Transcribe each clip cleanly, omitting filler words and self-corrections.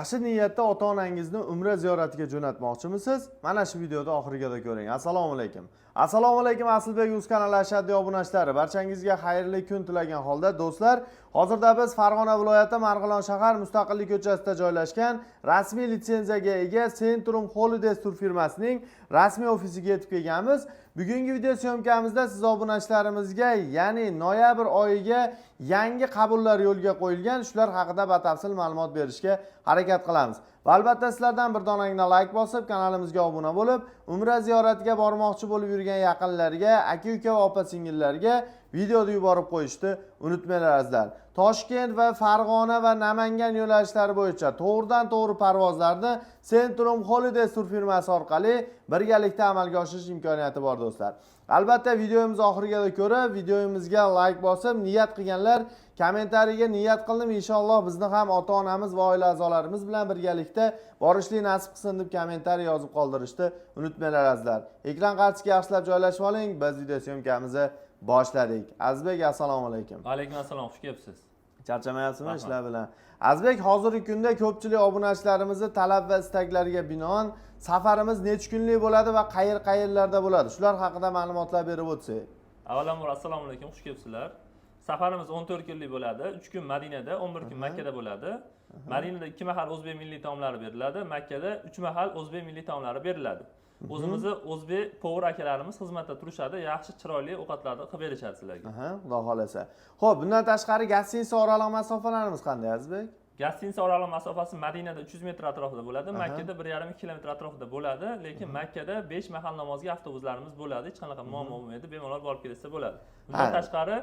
Yaxshi niyatda ota-onangizni umra ziyoratiga jo'natmoqchimisiz? Mana shu videoda oxirigacha ko'ring. Assalomu alaykum. Assalomu alaykum Aslbek uz kanali ashaddiy obunachilari. Barchangizga xayrli kun tilagan holda do'stlar, hozirda biz Farg'ona viloyati Marg'ilon shahar Mustaqillik ko'chasida joylashgan rasmiy litsenziyaga ega Centrum Holidays tur firmasining rasmiy ofisiga yetib kelganmiz. Bugungi video syomkamizda siz obunachilarimizga, ya'ni noyabr oyiga yangi qabullar yo'lga qo'yilgan, shular haqida batafsil ma'lumot berishga harakat qilamiz. Va albatta sizlardan bir donagina like bosib, kanalimizga obuna bo'lib, umra ziyoratiga bormoqchi bo'lib yurgan yaqinlarga, aka-uka va opa-singillarga videoni yuborib qo'yishni unutmanglar azizlar. Toshkent va Farg'ona va Namangan yo'nalishlari bo'yicha to'g'ridan-to'g'ri parvozlarni Centrum Holidays tur firmasi orqali birgalikda amalga oshirish imkoniyati bor do'stlar. Albatta videomiz oxirigacha ko'rib, videomizga like bosib, niyat qilganlar kommentariyaga niyat qildim, inshaalloh bizni ham ota-onamiz va oila a'zolarimiz bilan birgalikda borishlik nasib qilsin deb kommentariy yozib qoldirishni unutmanglar azizlar. Ekran qarshisiga yaxshilab joylashib oling, biz video syomkamizni boshladik. Azizbek, assalomu alaykum. Va alaykum assalom, xush kelibsiz. Charchamayapsizmi ishlar bilan? Azizbek, hozirgi kunda ko'pchilik obunachilarimizning talab va istaklariga binoan safarimiz necha kunlik bo'ladi va qayerlarda bo'ladi? Shular haqida ma'lumotlar berib o'tsak. Avvalambor assalomu alaykum, xush kelibsizlar. Safarimiz 14 kunlik bo'ladi. 3 kun Madinada, 11 kun Makkada bo'ladi. Madinada 2 mahal o'zbek milliy taomlari beriladi, Makkada 3 mahal o'zbek milliy taomlari beriladi. O'zimizni o'zbek povur akalarimiz xizmatda turishadi, yaxshi chiroyli ovqatlarni qilib berishadi sizlarga. Xudo xolasa. Xo'p, bundan tashqari gostinitsa oraliq masofalarimiz qanday Azizbek? Gostinitsa oraliq masofasi Madinada 300 metr atrofida bo'ladi, Makkada 1,5 kilometr atrofida bo'ladi, lekin Makkada 5 mahal namozga avtobuslarimiz bo'ladi, hech qanaqa muammo bo'lmaydi, bemalol borib kelsa bo'ladi. Bundan tashqari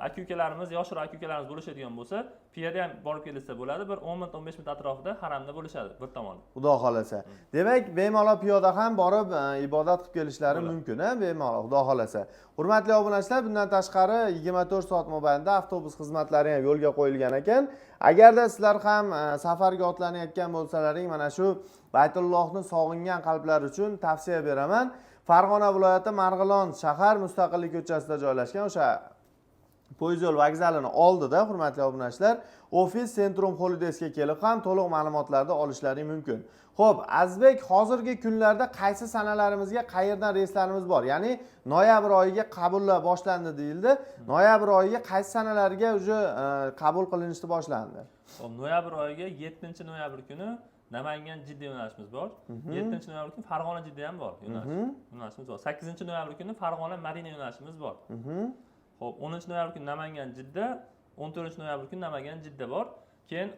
aka-ukalarimiz, yoshroq aka-ukalarimiz bo'lishadigan bo'lsa, piyoda ham borib kelsa bo'ladi, bir 10 minut, 15 minut atrofida haramda bo'lishadi bir tomon. Xudo xolasa. Demak, bemalol piyoda ham borib ibodat qilib kelishlari mumkin, bemalol, Xudo xolasa. Hurmatli obunachilar, bundan tashqari 24 soat mobaynida avtobus xizmatlari ham yo'lga qo'yilgan ekan. Agarda sizlar ham safarga otlanayotgan bo'lsalaring, mana shu Baytullohni sog'ingan qalblar uchun tavsiya beraman. Farg'ona viloyati Marg'ilon shahar Mustaqillik ko'chasida joylashgan o'sha poyezd yo'l vokzalini oldida, hurmatli obunachilar, ofis Centrum Holidaysga kelib ham to'liq ma'lumotlarni olishlaring mumkin. Xo'p, Azizbek, hozirgi kunlarda qaysi sanalarimizga qayerdan reyslarimiz bor? Ya'ni noyabr oyiga qabullar boshlandi deyildi. Noyabr oyiga qaysi sanalarga uje qabul qilinishni boshlandi? Noyabr oyiga 7-noyabr kuni Namangan Jidda yo'nalishimiz bor. 7-noyabr kuni Farg'ona Jidda ham bor yo'nalishimiz bor. 8-noyabr kuni Farg'ona Madina yo'nalishimiz bor. Xo'p, 10-noyabr kuni Namangan Jidda, 14-noyabr kuni Namangan Jidda bor. Keyin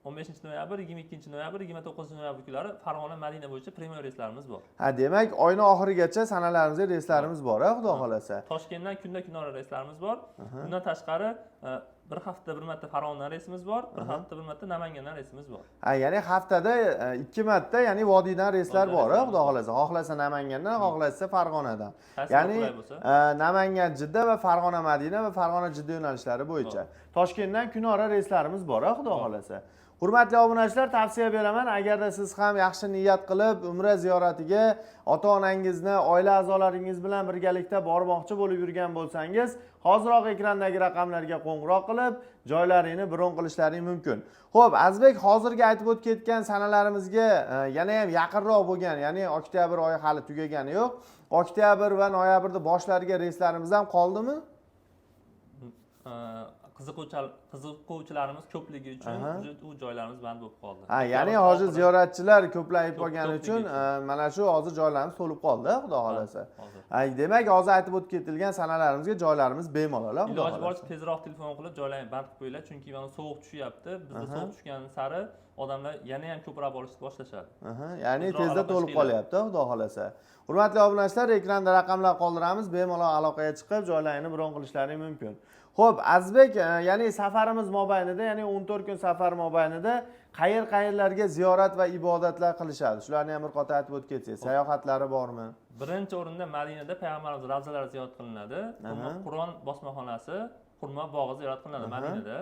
15-noyabr, 22-noyabr, 29-noyabr kunlari Farg'ona Madina bo'yicha premyer reyslarimiz bor. Demak, oyning oxirigacha sanalarimizda reyslarimiz bor, Xudo xolasa. Toshkentdan kunora reyslarimiz bor. Bundan tashqari bir hafta bir marta Farg'onadan reysimiz bor, bir hafta bir marta Namangandan reysimiz bor. Ya'ni haftada 2 marta, ya'ni vodiydan reyslar bor, Xudo xolasa. Xohlasa Namangandan, xohlasa Farg'onadan. Ya'ni Namangan Jidda va Farg'ona Madina va Farg'ona Jidda yo'nalishlari bo'yicha. Toshkentdan kunora reyslarimiz bor, Xudo xolasa. Hurmatli obunachilar, tavsiya beraman, agarda siz ham yaxshi niyat qilib umra ziyoratiga ota-onangizni, oila a'zolaringiz bilan birgalikda bormoqchi bo'lib yurgan bo'lsangiz, hoziroq ekrandagi raqamlarga qo'ng'iroq qilib, joylaringni bron qilishlaring mumkin. Xo'p, Azizbek, hozirgi aytib o'tgan sanalarimizga yana ham yaqinroq bo'lgan, ya'ni oktyabr oyi hali tugagani yo'q. Oktyabr va noyabrda boshlariga reyslarimiz ham qoldimi? Qiziquvchilarimiz ko'pligi uchun u joylarimiz band bo'lib qoldi. Ya'ni hozir ziyoratchilar ko'playib qolgani uchun mana shu hozir joylarimiz to'lib qoldi, Xudo xolasa. Demak, hozir aytib o'tilgan sanalarimizga joylarimiz bemalol, Xudo xolasa. Iloji boricha tezroq telefon qilib joylarni band qilib qo'yinglar, chunki mana sovuq tushyapti. Bizda sovuq tushgan sari odamlar yana ham ko'proq borishni boshlashadi. Ya'ni tezda to'lib qolyapti, Xudo xolasa. Hurmatli obunachilar, ekranda raqamlar qoldiramiz, bemalol aloqaga chiqib joylarni bron qilishlaring mumkin. Xo'p, Azizbek, ya'ni safarimiz mobaynida, ya'ni 14 kun safar mobaynida qayerlarga ziyorat va ibodatlar qilishadi? Shularni ham bir qator aytib o'tsangiz, sayohatlari bormi? Birinchi o'rinda Madinada payg'ambarimiz ravzalari ziyorat qilinadi. Qur'on bosmaxonasi, Xurmo bog'i ziyorat qilinadi Madinada.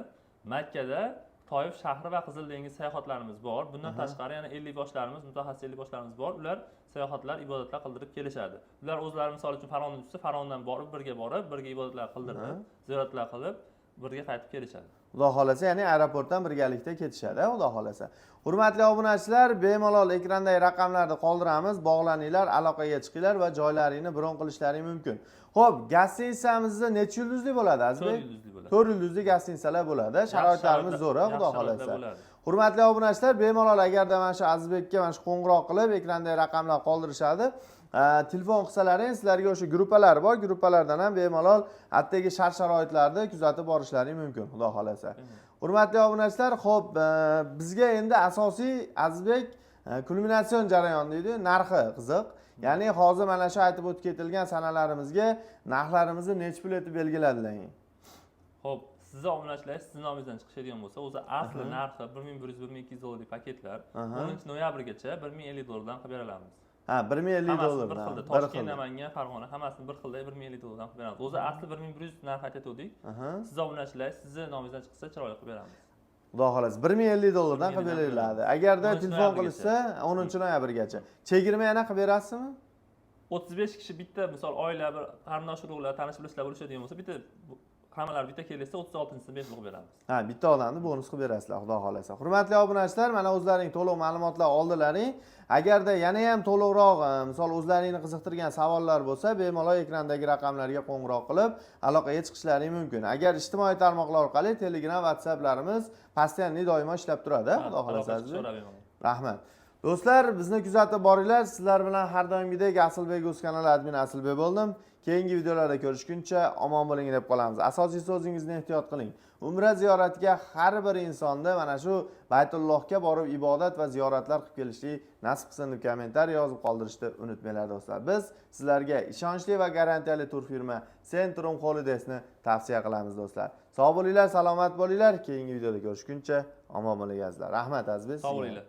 Makkada Toyif shahri va Qizil dengiz sayohatlarimiz bor. Bundan tashqari yana 50 boshlarimiz, mutaxassis 50 boshlarimiz bor. Ular sayohatlar, ibodatlar qildirib kelishadi. Ular o'zlari misol uchun Farg'ona tushsa, Farg'onadan borib, birga ibodatlar qildirib, ziyoratlar qilib, birga qaytib kelishadi. Xudo xolasa, ya'ni aeroportdan birgalikda ketishadi, xudo xolasa. Hurmatli obunachilar, bemalol ekrandagi raqamlarni qoldiramiz, bog'laninglar, aloqaga chiqinglar va joylaringni bron qilishlaring mumkin. Xo'p, gastinisamizda necha yulduzli bo'ladi, Azizbek? 4 yulduzli bo'ladi. 4 yulduzli gastinisalar bo'ladi. Sharoitlarimiz zo'r, xudo xolasa. Hurmatli obunachilar, bemalol agarda mana shu Azizbekka mana shu qo'ng'iroq qilib, ekrandagi raqamlar qoldirishadi. Telefon qilsalaring sizlarga o'sha gruppalar bor, gruppalardan ham bemalol attagi shart-sharoitlarni kuzatib borishlaring mumkin, xudo xolasa. Hurmatli obunachilar, xo'p, bizga endi asosiy Azizbek kulminatsion jarayon deydi, narxi qiziq. Ya'ni hozir mana shu aytib o'tib ketilgan sanalarimizga narxlarimizni necha pul etib belgiladilar? Xo'p, sizni obunachilar sizni nomingizdan chiqishadigan bo'lsa, o'zi asli narxi 1100-1200 dollarlik paketlar 10-noyabrgacha 1050 dollardan qilib beramiz. Ha, 1050 dollar. Bir xilda Toshkent, Namangan, Farg'ona hammasini bir xilda 1050 dollardan qilib beramiz. O'zi asli 1100 narx aytgandik. Siz obunachilar sizni nomingizdan chiqsa chiroyli qilib beramiz. Xudo xolasa 1050 dollardan qilib beriladi. Agarda telefon qilsa 10-noyabrgacha. Chegirma yana qilib berasizmi? 35 kishi bitta, misol oila, bir qarindosh urug'lar, tanish bilishlar bo'lishadigan bo'lsa, bitta hammalari bitta kelsa 36-sini bepul qilib beramiz. Ha, bitta odamni bonus qilib berasizlar, xudo xolasa. Hurmatli obunachilar, mana o'zlaring to'liq ma'lumotlar oldilaring. Agarda yana ham to'liqroq, misol o'zlaringni qiziqtirgan savollar bo'lsa, bemalol ekrandagi raqamlarga qo'ng'iroq qilib, aloqaga chiqishlaring mumkin. Agar ijtimoiy tarmoqlar orqali Telegram, WhatsApplarimiz постоянно doimo ishlab turadi, xudo xolasa. Rahmat. Do'stlar, bizni kuzatib boringlar. Sizlar bilan har doimgidek Asilbek o'z kanali admin Asilbek bo'ldim. Keyingi videolarda ko'rishguncha omon bo'ling deb qolamiz. Asosiysi o'zingizni ehtiyot qiling. Umra ziyoratiga har bir insonda mana shu Baytullohga borib ibodat va ziyoratlar qilib kelishni nasib qilsin deb kommentariy yozib qoldirishni unutmanglar do'stlar. Biz sizlarga ishonchli va garantiyali turfirma Centrum Holiday'ni tavsiya qilamiz do'stlar. Sog' bo'linglar, salomat bo'linglar. Keyingi videoda ko'rishguncha omon bo'linglar. Rahmat Azizbek. Sog' bo'linglar.